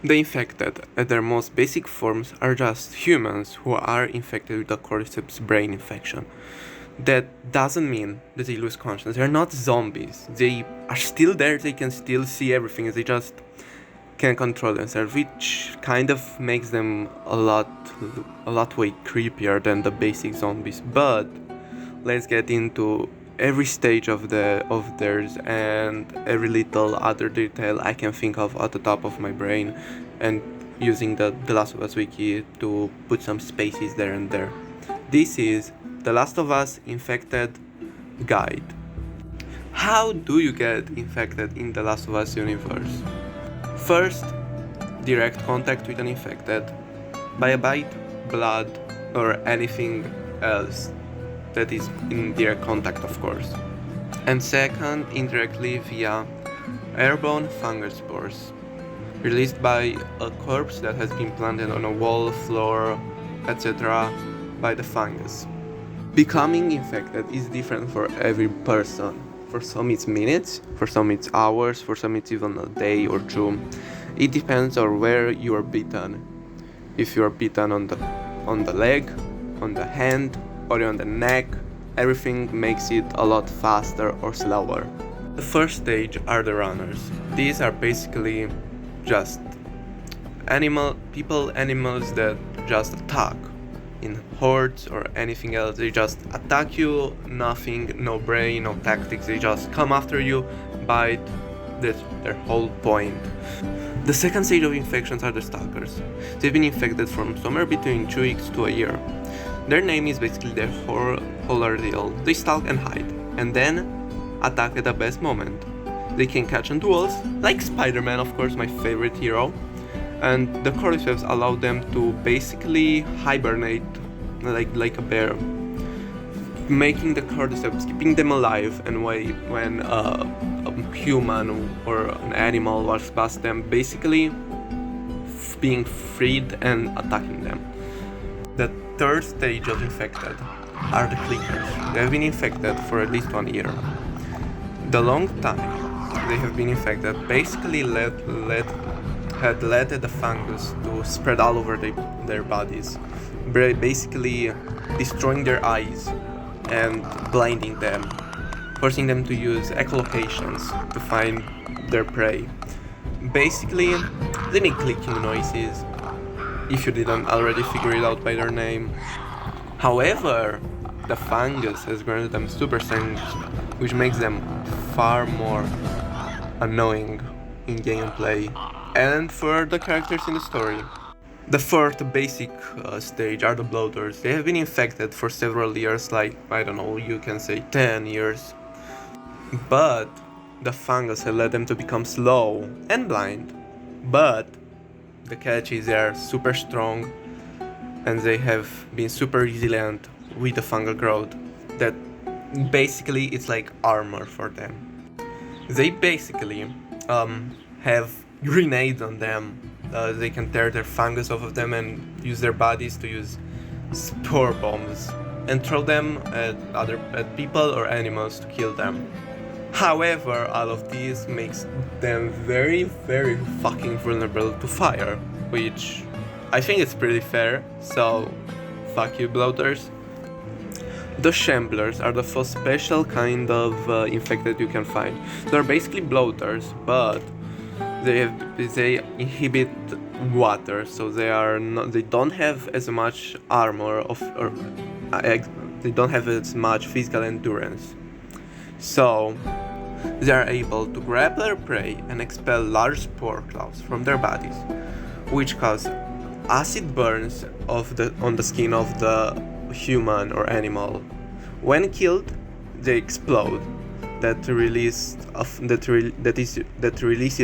The infected, at their most basic forms, are just humans who are infected with the cordyceps brain infection. That doesn't mean that they lose consciousness. They're not zombies. They are still there, they can still see everything, they just can control themselves, which kind of makes them a lot way creepier than the basic zombies. But let's get into every stage of theirs and every little other detail I can think of at the top of my brain, and using the Last of Us wiki to put some spaces there and there. This is The Last of Us Infected Guide. How do you get infected in The Last of Us universe? First, direct contact with an infected by a bite, blood, or anything else that is in direct contact, of course. And second, indirectly via airborne fungus spores, released by a corpse that has been planted on a wall, floor, etc. by the fungus. Becoming infected is different for every person. For some it's minutes, for some it's hours, for some it's even a day or two. It depends on where you are bitten. If you are bitten on the leg, on the hand, or on the neck, everything makes it a lot faster or slower. The first stage are the runners. These are basically just animals that just attack in hordes or anything else. They just attack you, nothing, no brain, no tactics, they just come after you, bite. That's their whole point. The second stage of infections are the Stalkers. They've been infected from somewhere between 2 weeks to a year. Their name is basically their whole ordeal. They stalk and hide, and then attack at the best moment. They can catch on walls, like Spider-Man, of course, my favorite hero, and the cordyceps allow them to basically hibernate like a bear, making the cordyceps, keeping them alive, and when a human or an animal walks past them, basically being freed and attacking them. The third stage of infected are the clickers. They have been infected for at least 1 year. The long time they have been infected basically had led the fungus to spread all over their bodies, basically destroying their eyes and blinding them, forcing them to use echolocations to find their prey. Basically, they make clicking noises, if you didn't already figure it out by their name. However, the fungus has granted them super strength, which makes them far more annoying in gameplay and for the characters in the story. The fourth basic stage are the Bloaters. They have been infected for several years, like, I don't know, you can say 10 years. But the fungus has led them to become slow and blind. But the catch is they are super strong and they have been super resilient with the fungal growth. That basically it's like armor for them. They basically have grenades on them. They can tear their fungus off of them and use their bodies to use spore bombs and throw them at people or animals to kill them. However, all of these makes them very, very fucking vulnerable to fire, which I think it's pretty fair, so fuck you, Bloaters. The Shamblers are the first special kind of infected you can find. They're basically bloaters, but they inhibit water, so they don't have as much armor they don't have as much physical endurance. So they are able to grab their prey and expel large spore clouds from their bodies, which cause acid burns on the skin of the human or animal. When killed, they explode. That releases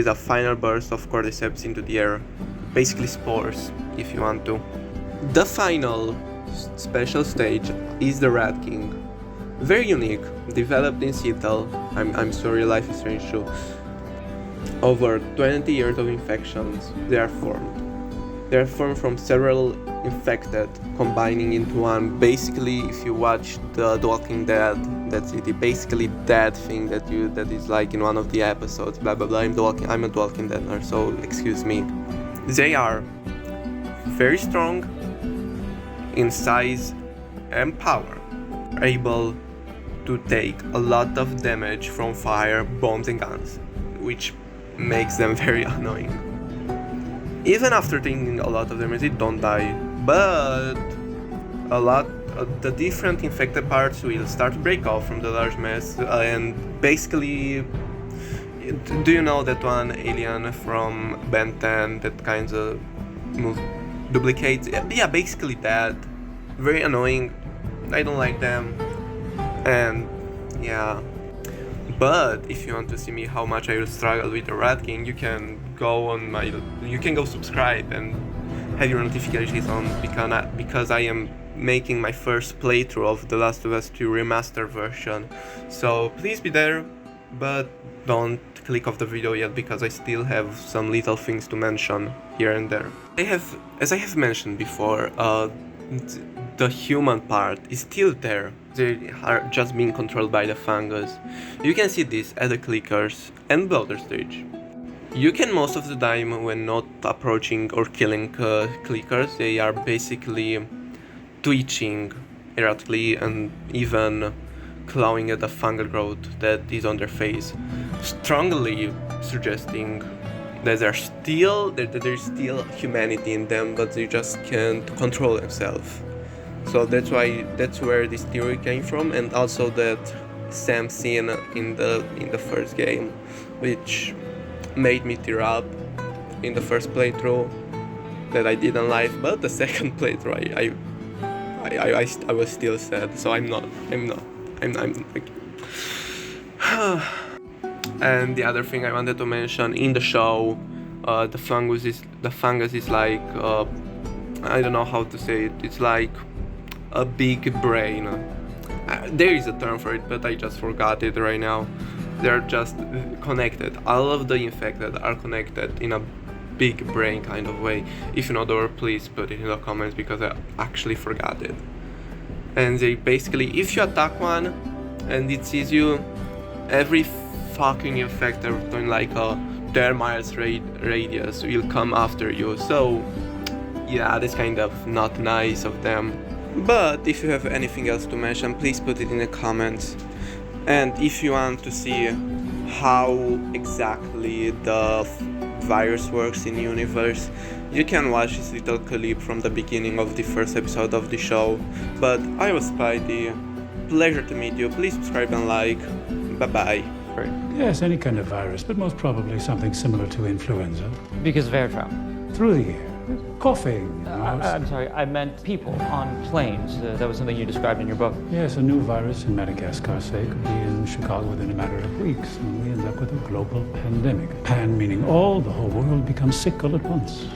a final burst of cordyceps into the air, basically spores, if you want to. The final special stage is the Rat King. Very unique, developed in Seattle. I'm sorry, Life is Strange too. Over 20 years of infections, they are formed. They are formed from several infected, combining into one. Basically, if you watch The Walking Dead, that's it. Basically, that thing that is like in one of the episodes. Blah blah blah. I'm a Walking Deader, so excuse me. They are very strong in size and power, able to take a lot of damage from fire, bombs and guns, which makes them very annoying. Even after taking a lot of damage, they don't die, but the different infected parts will start to break off from the large mass, and basically, do you know that one alien from Ben 10 that kind of duplicates? Yeah, basically that. Very annoying. I don't like them. And yeah. But if you want to see me how much I will struggle with the Rat King, you can go subscribe and have your notifications on, because I am making my first playthrough of The Last of Us 2 remaster version. So please be there, but don't click off the video yet, because I still have some little things to mention here and there. As I have mentioned before, the human part is still there. They are just being controlled by the fungus. You can see this at the clickers and bloater stage. You can most of the time, when not approaching or killing clickers, they are basically twitching erratically and even clawing at the fungal growth that is on their face, strongly suggesting that there's still humanity in them, but they just can't control themselves. So that's where this theory came from, and also that Sam scene in the first game, which made me tear up in the first playthrough that I didn't like, but the second playthrough I was still sad. So I'm like. And the other thing I wanted to mention in the show, the fungus is like I don't know how to say it. It's like a big brain. There is a term for it, but I just forgot it right now. They're just connected. All of the infected are connected in a big brain kind of way. If you know the word, please put it in the comments, because I actually forgot it. And they basically, if you attack one and it sees you, every fucking infected within like a 10 miles radius will come after you. So yeah, that's kind of not nice of them. But if you have anything else to mention, please put it in the comments. And if you want to see how exactly the virus works in the universe, you can watch this little clip from the beginning of the first episode of the show. But I was Spidey. Pleasure to meet you. Please subscribe and like. Bye bye. Yes, any kind of virus, but most probably something similar to influenza. Because of air travel. Through the air. Coughing. I'm sorry, I meant people on planes. That was something you described in your book. Yes, a new virus in Madagascar, say, could be in Chicago within a matter of weeks, and we end up with a global pandemic. Pan meaning the whole world becomes sick all at once.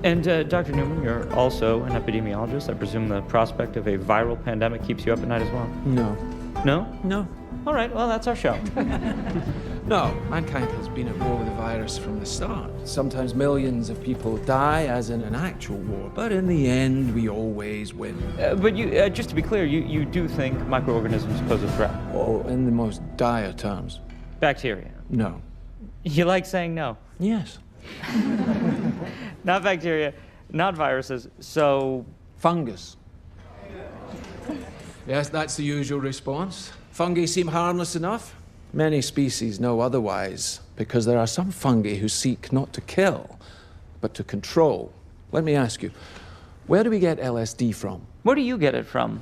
And Dr. Newman, you're also an epidemiologist. I presume the prospect of a viral pandemic keeps you up at night as well? No. No? No. All right, well, that's our show. No, mankind has been at war with the virus from the start. Sometimes millions of people die, as in an actual war, but in the end, we always win. But you, just to be clear, you do think microorganisms pose a threat? Oh, in the most dire terms. Bacteria? No. You like saying no? Yes. Not bacteria, not viruses, so... Fungus. Yes, that's the usual response. Fungi seem harmless enough. Many species know otherwise, because there are some fungi who seek not to kill, but to control. Let me ask you, where do we get LSD from? Where do you get it from?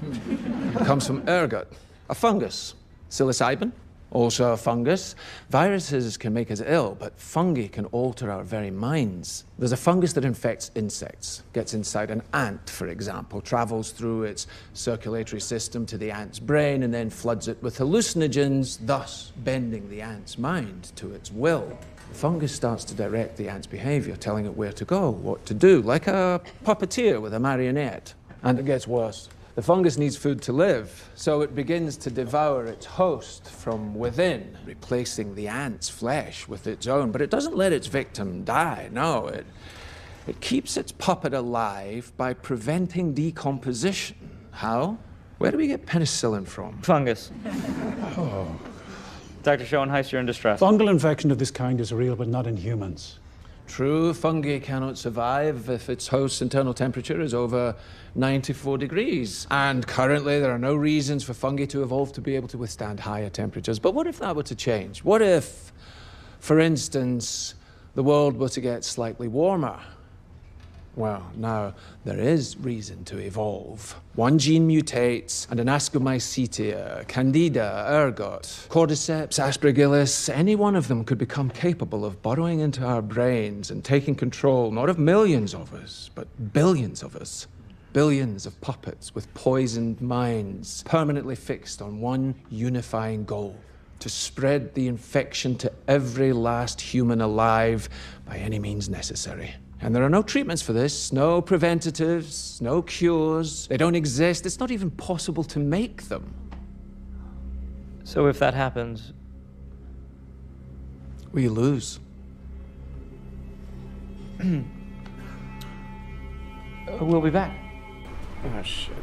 It comes from ergot, a fungus. Psilocybin, also a fungus. Viruses can make us ill, but fungi can alter our very minds. There's a fungus that infects insects, gets inside an ant, for example, travels through its circulatory system to the ant's brain, and then floods it with hallucinogens, thus bending the ant's mind to its will. The fungus starts to direct the ant's behavior, telling it where to go, what to do, like a puppeteer with a marionette. And it gets worse. The fungus needs food to live, so it begins to devour its host from within, replacing the ant's flesh with its own. But it doesn't let its victim die, no. It keeps its puppet alive by preventing decomposition. How? Where do we get penicillin from? Fungus. Oh. Dr. Schoenheis, you're in distress. Fungal infection of this kind is real, but not in humans. True, fungi cannot survive if its host's internal temperature is over 94 degrees. And currently, there are no reasons for fungi to evolve to be able to withstand higher temperatures. But what if that were to change? What if, for instance, the world were to get slightly warmer? Well, now, there is reason to evolve. One gene mutates, and an Ascomycetia, Candida, ergot, Cordyceps, Aspergillus, any one of them could become capable of burrowing into our brains and taking control, not of millions of us, but billions of us. Billions of puppets with poisoned minds, permanently fixed on one unifying goal: to spread the infection to every last human alive by any means necessary. And there are no treatments for this, no preventatives, no cures. They don't exist. It's not even possible to make them. So if that happens, We lose. we'll be back. Oh shit.